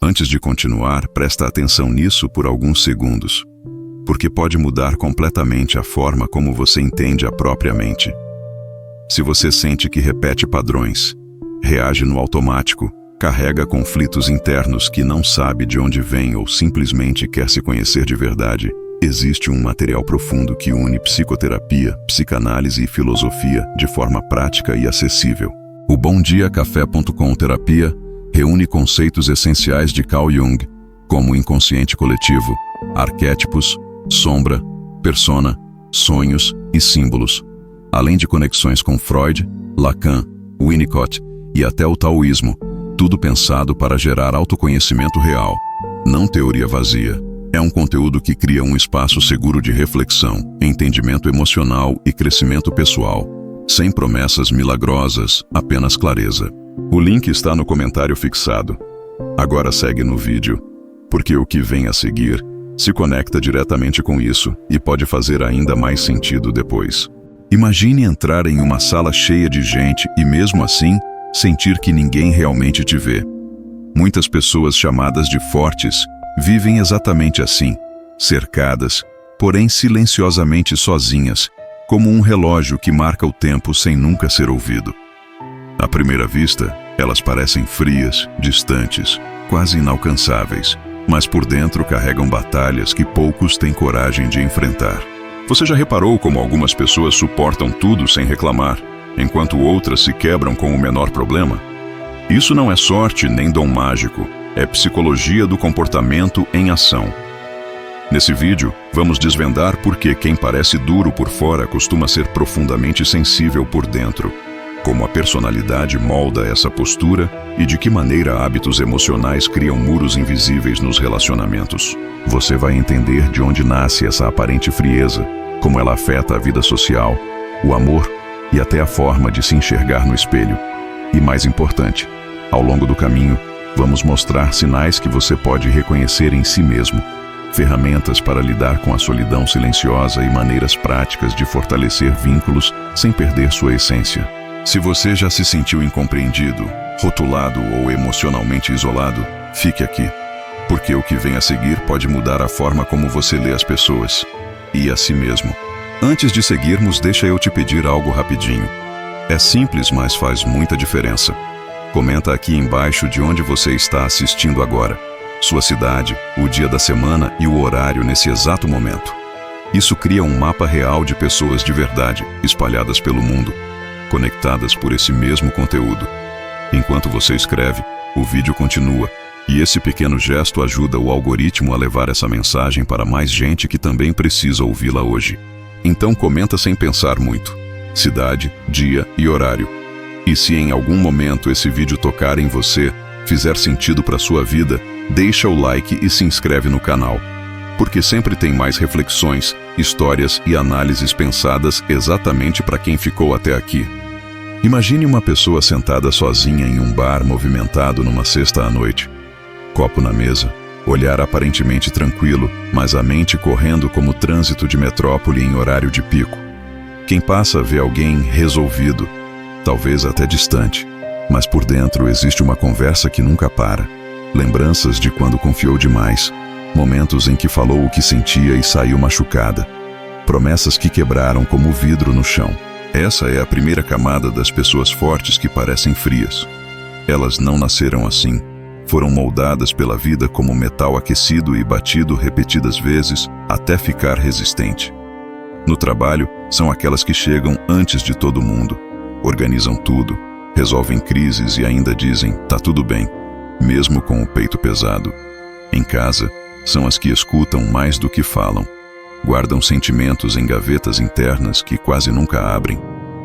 Antes de continuar, presta atenção nisso por alguns segundos, porque pode mudar completamente a forma como você entende a própria mente. Se você sente que repete padrões, reage no automático, carrega conflitos internos que não sabe de onde vem ou simplesmente quer se conhecer de verdade, existe um material profundo que une psicoterapia, psicanálise e filosofia de forma prática e acessível. O BomDiaCafé.com Terapia reúne conceitos essenciais de Carl Jung, como inconsciente coletivo, arquétipos, sombra, persona, sonhos e símbolos, além de conexões com Freud, Lacan, Winnicott e até o taoísmo, tudo pensado para gerar autoconhecimento real, não teoria vazia. É um conteúdo que cria um espaço seguro de reflexão, entendimento emocional e crescimento pessoal, sem promessas milagrosas, apenas clareza. O link está no comentário fixado. Agora segue no vídeo, porque o que vem a seguir se conecta diretamente com isso e pode fazer ainda mais sentido depois. Imagine entrar em uma sala cheia de gente e mesmo assim sentir que ninguém realmente te vê. Muitas pessoas chamadas de fortes vivem exatamente assim, cercadas, porém silenciosamente sozinhas, como um relógio que marca o tempo sem nunca ser ouvido. À primeira vista, elas parecem frias, distantes, quase inalcançáveis, mas por dentro carregam batalhas que poucos têm coragem de enfrentar. Você já reparou como algumas pessoas suportam tudo sem reclamar, enquanto outras se quebram com o menor problema? Isso não é sorte nem dom mágico, é psicologia do comportamento em ação. Nesse vídeo, vamos desvendar por que quem parece duro por fora costuma ser profundamente sensível por dentro, como a personalidade molda essa postura e de que maneira hábitos emocionais criam muros invisíveis nos relacionamentos. Você vai entender de onde nasce essa aparente frieza, como ela afeta a vida social, o amor e até a forma de se enxergar no espelho. E mais importante, ao longo do caminho, vamos mostrar sinais que você pode reconhecer em si mesmo, ferramentas para lidar com a solidão silenciosa e maneiras práticas de fortalecer vínculos sem perder sua essência. Se você já se sentiu incompreendido, rotulado ou emocionalmente isolado, fique aqui, porque o que vem a seguir pode mudar a forma como você lê as pessoas e a si mesmo. Antes de seguirmos, deixa eu te pedir algo rapidinho. É simples, mas faz muita diferença. Comenta aqui embaixo de onde você está assistindo agora, sua cidade, o dia da semana e o horário nesse exato momento. Isso cria um mapa real de pessoas de verdade, espalhadas pelo mundo, conectadas por esse mesmo conteúdo. Enquanto você escreve, o vídeo continua, e esse pequeno gesto ajuda o algoritmo a levar essa mensagem para mais gente que também precisa ouvi-la hoje. Então comenta sem pensar muito. Cidade, dia e horário. E se em algum momento esse vídeo tocar em você, fizer sentido para sua vida, deixa o like e se inscreve no canal, porque sempre tem mais reflexões, histórias e análises pensadas exatamente para quem ficou até aqui. Imagine uma pessoa sentada sozinha em um bar movimentado numa sexta à noite. Copo na mesa, olhar aparentemente tranquilo, mas a mente correndo como trânsito de metrópole em horário de pico. Quem passa vê alguém resolvido, talvez até distante, mas por dentro existe uma conversa que nunca para. Lembranças de quando confiou demais, momentos em que falou o que sentia e saiu machucada, promessas que quebraram como vidro no chão. Essa é a primeira camada das pessoas fortes que parecem frias. Elas não nasceram assim, foram moldadas pela vida como metal aquecido e batido repetidas vezes até ficar resistente. No trabalho, são aquelas que chegam antes de todo mundo, organizam tudo, resolvem crises e ainda dizem, tá tudo bem, mesmo com o peito pesado. Em casa, são as que escutam mais do que falam, guardam sentimentos em gavetas internas que quase nunca abrem.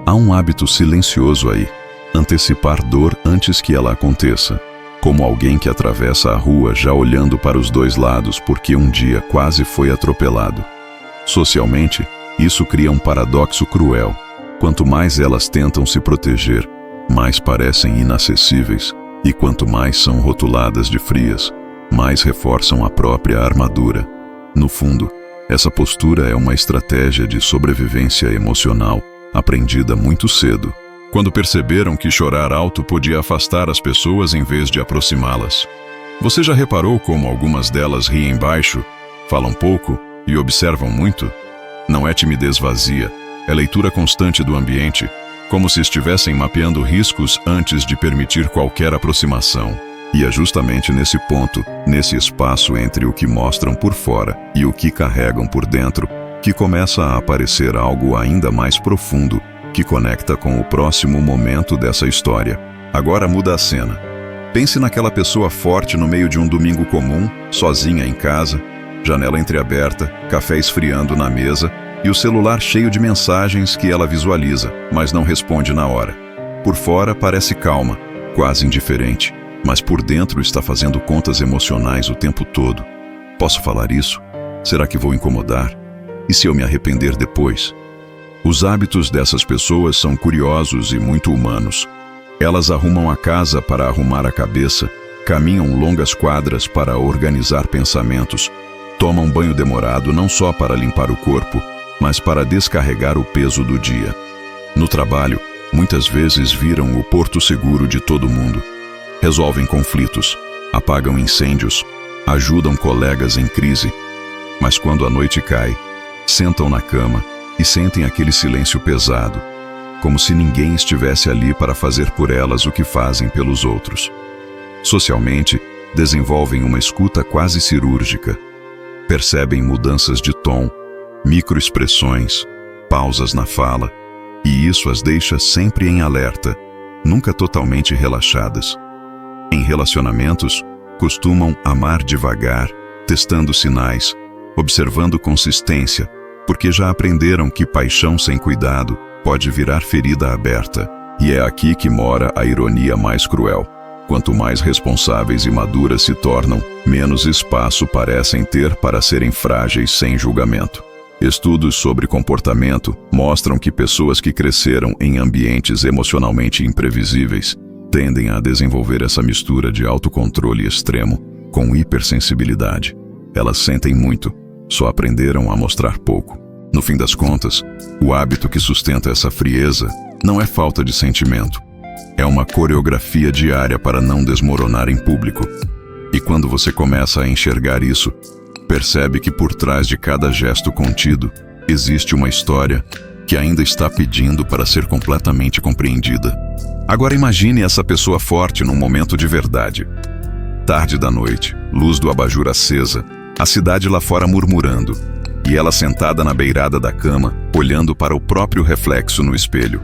Há um hábito silencioso aí, antecipar dor antes que ela aconteça, como alguém que atravessa a rua já olhando para os dois lados porque um dia quase foi atropelado. Socialmente, isso cria um paradoxo cruel. Quanto mais elas tentam se proteger, mais parecem inacessíveis, e quanto mais são rotuladas de frias, mais reforçam a própria armadura. No fundo, essa postura é uma estratégia de sobrevivência emocional, aprendida muito cedo, quando perceberam que chorar alto podia afastar as pessoas em vez de aproximá-las. Você já reparou como algumas delas riem baixo, falam pouco e observam muito? Não é timidez vazia, é leitura constante do ambiente, como se estivessem mapeando riscos antes de permitir qualquer aproximação. E é justamente nesse ponto, nesse espaço entre o que mostram por fora e o que carregam por dentro, que começa a aparecer algo ainda mais profundo, que conecta com o próximo momento dessa história. Agora muda a cena. Pense naquela pessoa forte no meio de um domingo comum, sozinha em casa, janela entreaberta, café esfriando na mesa e o celular cheio de mensagens que ela visualiza, mas não responde na hora. Por fora parece calma, quase indiferente, mas por dentro está fazendo contas emocionais o tempo todo. Posso falar isso? Será que vou incomodar? E se eu me arrepender depois? Os hábitos dessas pessoas são curiosos e muito humanos. Elas arrumam a casa para arrumar a cabeça, caminham longas quadras para organizar pensamentos, tomam banho demorado não só para limpar o corpo, mas para descarregar o peso do dia. No trabalho, muitas vezes viram o porto seguro de todo mundo. Resolvem conflitos, apagam incêndios, ajudam colegas em crise. Mas quando a noite cai, sentam na cama e sentem aquele silêncio pesado, como se ninguém estivesse ali para fazer por elas o que fazem pelos outros. Socialmente, desenvolvem uma escuta quase cirúrgica. Percebem mudanças de tom, microexpressões, pausas na fala, e isso as deixa sempre em alerta, nunca totalmente relaxadas. Em relacionamentos, costumam amar devagar, testando sinais, observando consistência, porque já aprenderam que paixão sem cuidado pode virar ferida aberta. E é aqui que mora a ironia mais cruel. Quanto mais responsáveis e maduras se tornam, menos espaço parecem ter para serem frágeis sem julgamento. Estudos sobre comportamento mostram que pessoas que cresceram em ambientes emocionalmente imprevisíveis tendem a desenvolver essa mistura de autocontrole extremo com hipersensibilidade. Elas sentem muito, só aprenderam a mostrar pouco. No fim das contas, o hábito que sustenta essa frieza não é falta de sentimento. É uma coreografia diária para não desmoronar em público. E quando você começa a enxergar isso, percebe que por trás de cada gesto contido existe uma história que ainda está pedindo para ser completamente compreendida. Agora imagine essa pessoa forte num momento de verdade. Tarde da noite, luz do abajur acesa, a cidade lá fora murmurando, e ela sentada na beirada da cama, olhando para o próprio reflexo no espelho.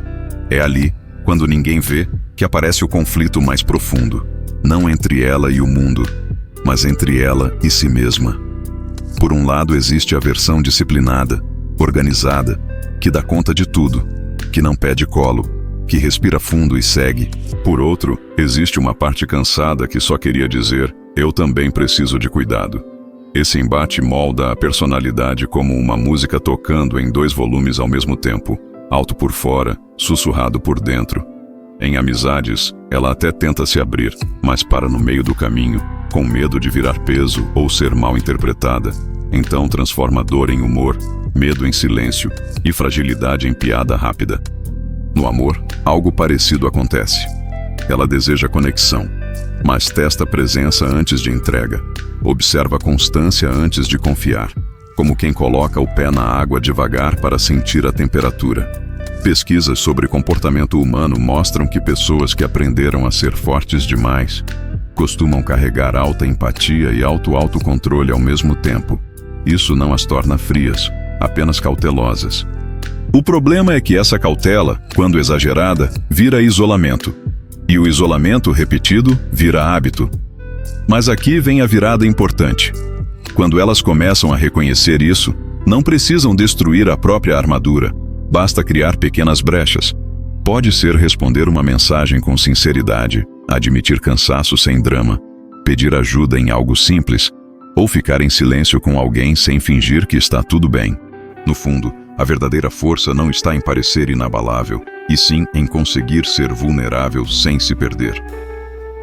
É ali, quando ninguém vê, que aparece o conflito mais profundo, não entre ela e o mundo, mas entre ela e si mesma. Por um lado existe a versão disciplinada, organizada, que dá conta de tudo, que não pede colo, que respira fundo e segue. Por outro, existe uma parte cansada que só queria dizer: eu também preciso de cuidado. Esse embate molda a personalidade como uma música tocando em 2 volumes ao mesmo tempo, alto por fora, sussurrado por dentro. Em amizades, ela até tenta se abrir, mas para no meio do caminho, com medo de virar peso ou ser mal interpretada. Então transforma dor em humor, medo em silêncio e fragilidade em piada rápida. No amor, algo parecido acontece. Ela deseja conexão, mas testa presença antes de entrega. Observa constância antes de confiar, como quem coloca o pé na água devagar para sentir a temperatura. Pesquisas sobre comportamento humano mostram que pessoas que aprenderam a ser fortes demais costumam carregar alta empatia e alto autocontrole ao mesmo tempo. Isso não as torna frias, apenas cautelosas. O problema é que essa cautela, quando exagerada, vira isolamento. E o isolamento repetido vira hábito. Mas aqui vem a virada importante. Quando elas começam a reconhecer isso, não precisam destruir a própria armadura. Basta criar pequenas brechas. Pode ser responder uma mensagem com sinceridade, admitir cansaço sem drama, pedir ajuda em algo simples, ou ficar em silêncio com alguém sem fingir que está tudo bem. No fundo, a verdadeira força não está em parecer inabalável, e sim em conseguir ser vulnerável sem se perder.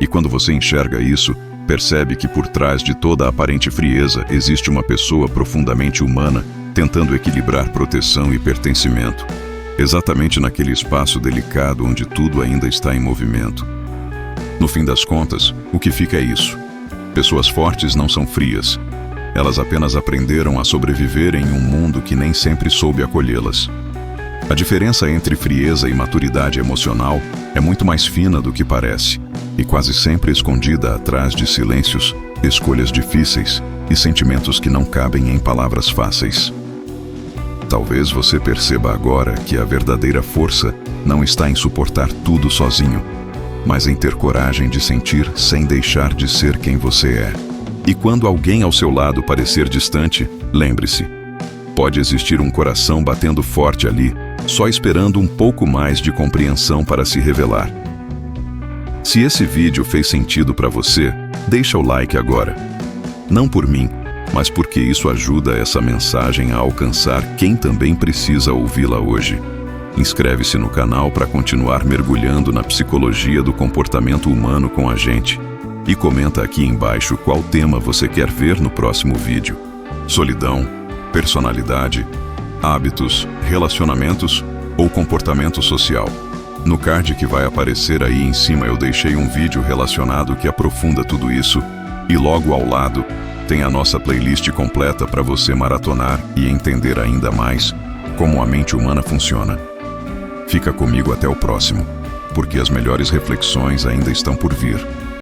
E quando você enxerga isso, percebe que por trás de toda a aparente frieza existe uma pessoa profundamente humana, tentando equilibrar proteção e pertencimento, exatamente naquele espaço delicado onde tudo ainda está em movimento. No fim das contas, o que fica é isso. Pessoas fortes não são frias. Elas apenas aprenderam a sobreviver em um mundo que nem sempre soube acolhê-las. A diferença entre frieza e maturidade emocional é muito mais fina do que parece, e quase sempre escondida atrás de silêncios, escolhas difíceis e sentimentos que não cabem em palavras fáceis. Talvez você perceba agora que a verdadeira força não está em suportar tudo sozinho, mas em ter coragem de sentir sem deixar de ser quem você é. E quando alguém ao seu lado parecer distante, lembre-se, pode existir um coração batendo forte ali, só esperando um pouco mais de compreensão para se revelar. Se esse vídeo fez sentido para você, deixa o like agora. Não por mim, mas porque isso ajuda essa mensagem a alcançar quem também precisa ouvi-la hoje. Inscreve-se no canal para continuar mergulhando na psicologia do comportamento humano com a gente. E comenta aqui embaixo qual tema você quer ver no próximo vídeo. Solidão, personalidade, hábitos, relacionamentos ou comportamento social. No card que vai aparecer aí em cima eu deixei um vídeo relacionado que aprofunda tudo isso, e logo ao lado tem a nossa playlist completa para você maratonar e entender ainda mais como a mente humana funciona. Fica comigo até o próximo, porque as melhores reflexões ainda estão por vir.